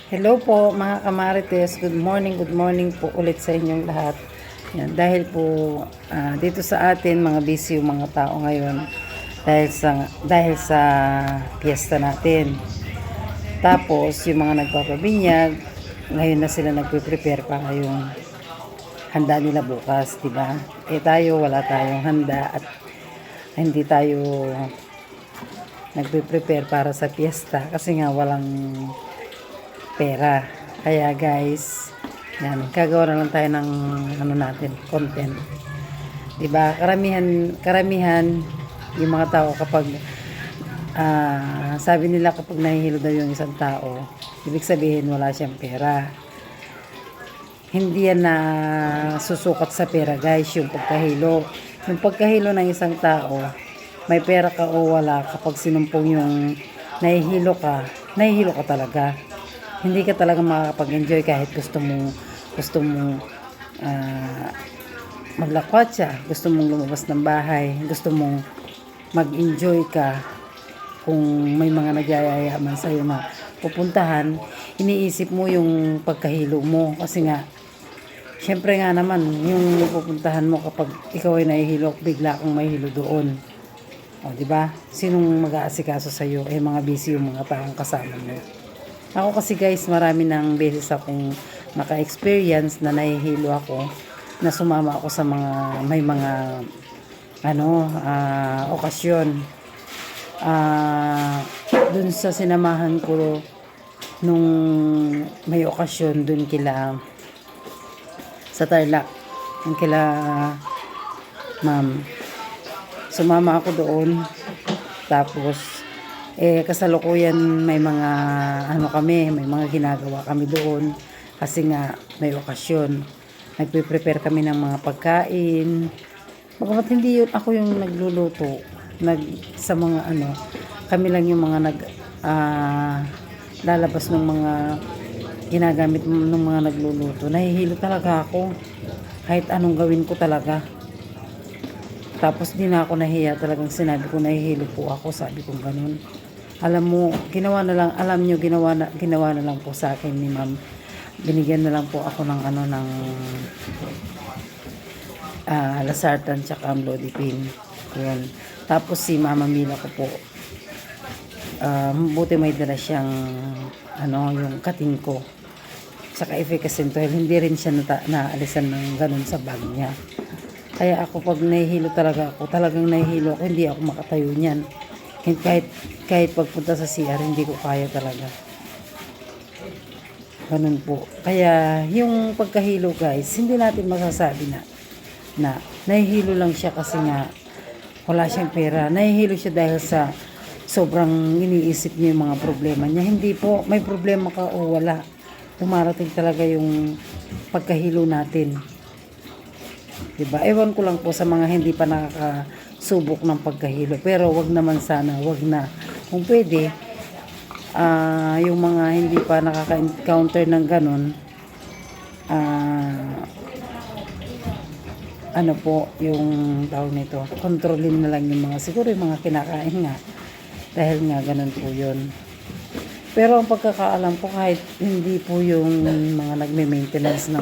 Hello po mga kamarites, good morning po ulit sa inyong lahat. Yan, dahil po dito sa atin mga busy yung mga tao ngayon dahil sa piyesta natin. Tapos yung mga nagpapabinyag, ngayon na sila nagpe-prepare pa ngayong handa nila bukas, di ba? Tayo wala tayong handa at hindi tayo nagpe-prepare para sa piyesta kasi nga walang pera. Kaya guys, yan, gagawa na lang tayo ng content. 'Di ba? Karamihan yung mga tao kapag sabi nila kapag nahihilo daw yung isang tao, ibig sabihin wala siyang pera. Hindi yan na susukat sa pera, guys, yung pagkahilo. Yung pagkahilo ng isang tao, may pera ka o wala, kapag sinumpong yung nahihilo ka talaga. Hindi ka talaga makakapag-enjoy kahit gusto mong maglakwatsa, gusto mong lumabas ng bahay, gusto mong mag-enjoy ka. Kung may mga nagyayaya man sa'yo na pupuntahan, iniisip mo yung pagkahilo mo kasi nga syempre nga naman yung pupuntahan mo kapag ikaw ay nahihilo, bigla kang mahilo doon. O, di ba? Sinong mag-aasikaso sa iyo? Mga busy yung mga taong kasama mo. Ako kasi guys, marami ng beses akong naka-experience na nahihilo ako, na sumama ako sa may mga okasyon. Dun sa sinamahan ko nung may okasyon dun sa Tarlac, yung kila ma'am. Sumama ako doon, tapos kasalukuyan may mga may mga ginagawa kami doon kasi nga may okasyon. Nagpe-prepare kami ng mga pagkain. Bagamat hindi yun ako yung nagluluto, sa mga kami lang yung mga lalabas ng mga ginagamit ng mga nagluluto. Nahihilo talaga ako kahit anong gawin ko talaga. Tapos di na ako nahiya, talagang sinabi ko nahihilo po ako, sabi ko ganun. Alam mo, ginawa na lang po sa akin ni ma'am. Binigyan na lang po ako ng lasartan tsaka amlodipine. Yun. Tapos si Mama Mila ko po, buti may dala siyang yung kating ko. Saka efficacentoil, hindi rin siya naalisan ng ganun sa bag niya. Kaya ako pag nahihilo talagang nahihilo ako, hindi ako makatayo niyan. Kahit pagpunta sa CR, hindi ko kaya talaga. Ganun po. Kaya yung pagkahilo guys, hindi natin masasabi na nahihilo lang siya kasi nga wala siyang pera. Nahihilo siya dahil sa sobrang iniisip niya yung mga problema niya. Hindi po, may problema ka o wala. Dumarating talaga yung pagkahilo natin. Diba? Ewan ko lang po sa mga hindi pa nakakasubok ng pagkahilo. Pero wag naman sana, wag na. Kung pwede, yung mga hindi pa nakaka-encounter ng ganun, yung tawag nito, kontrolin na lang yung mga, siguro yung mga kinakain nga. Dahil nga ganun po yun. Pero ang pagkakaalam ko, kahit hindi po yung mga nagme-maintenance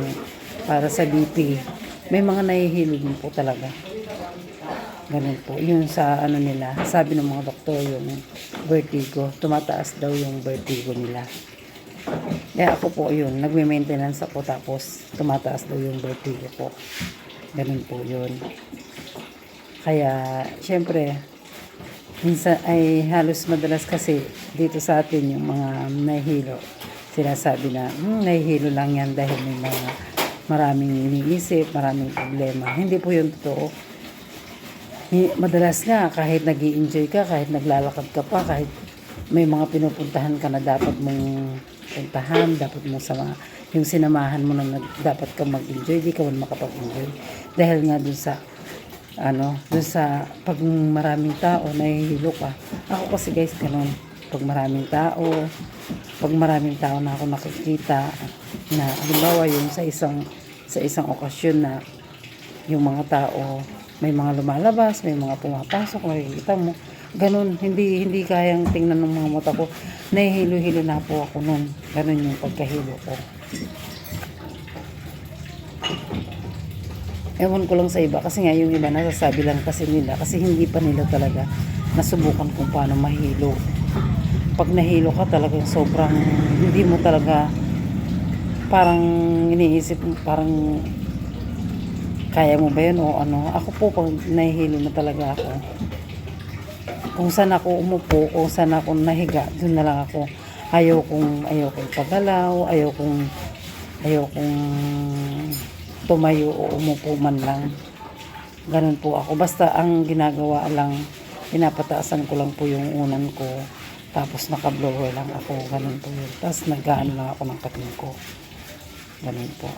para sa BP, may mga nahihilo din po talaga. Ganun po. Yun sa nila, sabi ng mga doktor, yung vertigo. Tumataas daw yung vertigo nila. Kaya ako po yun, nagme-maintenance ako tapos tumataas daw yung vertigo ko. Ganun po yun. Kaya, syempre, minsan ay halos madalas kasi dito sa atin yung mga nahihilo. Sinasabi na, nahihilo lang yan dahil may maraming iniisip, maraming problema. Hindi po yun totoo. Madalas nga, kahit nag-i-enjoy ka, kahit naglalakad ka pa, kahit may mga pinupuntahan ka na dapat mong puntahan, dapat mo yung sinamahan mo na dapat ka mag-enjoy, di ka man makapag-enjoy. Dahil nga dun sa pag maraming tao, nahihilo ka. Ako kasi guys, ganun. Pag maraming tao na ako nakikita, na halimbawa yung sa isang okasyon na yung mga tao, may mga lumalabas, may mga pumapasok, nakikita mo, Ganun, hindi kayang tingnan ng mga mata ko. Nahihilo-hilo na po ako nun. Ganun yung pagkahilo ko. Ewan ko lang sa iba kasi nga yung iba nasasabi lang kasi nila kasi hindi pa nila talaga nasubukan kung paano mahilo. Pag nahilo ka talagang sobrang hindi mo talaga parang iniisip mo parang kaya mo ba yun o ano. Ako po pag nahihilo na talaga ako, kung saan ako umupo, kung saan ako nahiga, doon na lang ako. Ayaw kong pagalaw, ayaw kong tumayo o umupo man lang. Ganun po ako. Basta ang ginagawa lang, pinapataasan ko lang po yung unan ko. Tapos naka-blower lang ako. Ganun po yun. Tapos nag-ano lang ako ng kating ko. Ganun po.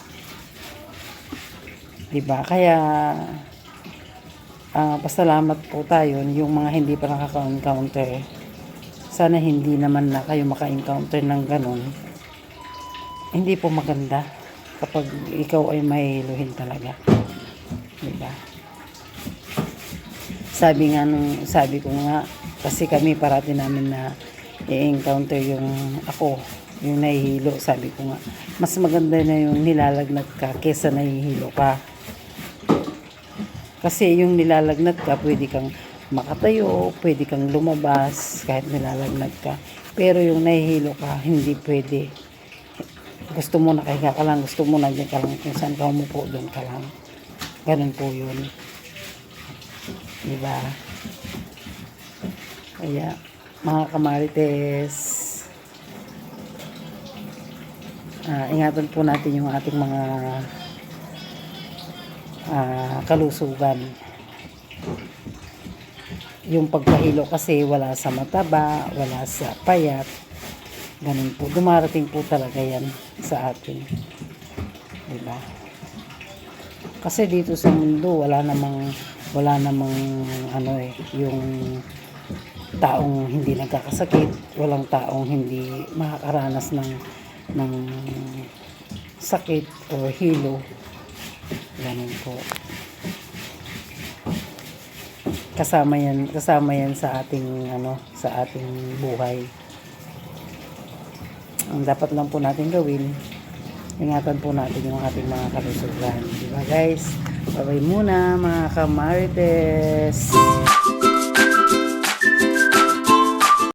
Diba? Kaya, pasalamat po tayo yung mga hindi pa nakaka-encounter. Sana hindi naman na kayo maka-encounter ng ganun. Hindi po maganda kapag ikaw ay mahihiluhin talaga. Diba? Sabi ko nga, kasi kami parati namin na i-encounter yung ako, yung nahihilo. Sabi ko nga, mas maganda na yung nilalagnat ka kesa nahihilo ka. Kasi yung nilalagnat ka, pwede kang makatayo, pwede kang lumabas kahit nilalagnat ka. Pero yung nahihilo ka, hindi pwede. Gusto mo nakahiga ka lang, gusto mo nandiyan ka lang, kung saan ka umupo, doon ka lang. Ganun po yun. Diba? Kaya, mga kamarites, ingatan po natin yung ating mga kalusugan. Yung pagkahilo kasi wala sa mataba, wala sa payat. Ganun po. Dumarating po talaga yan sa atin. Diba? Kasi dito sa mundo, wala namang yung taong hindi nagkakasakit, walang taong hindi makakaranas ng sakit o hilo. Ganun po. Kasama yan sa ating buhay. Ang dapat lang po natin gawin, ingatan po natin yung ating mga kalusugan. Diba guys? Bye-bye muna mga kamarites.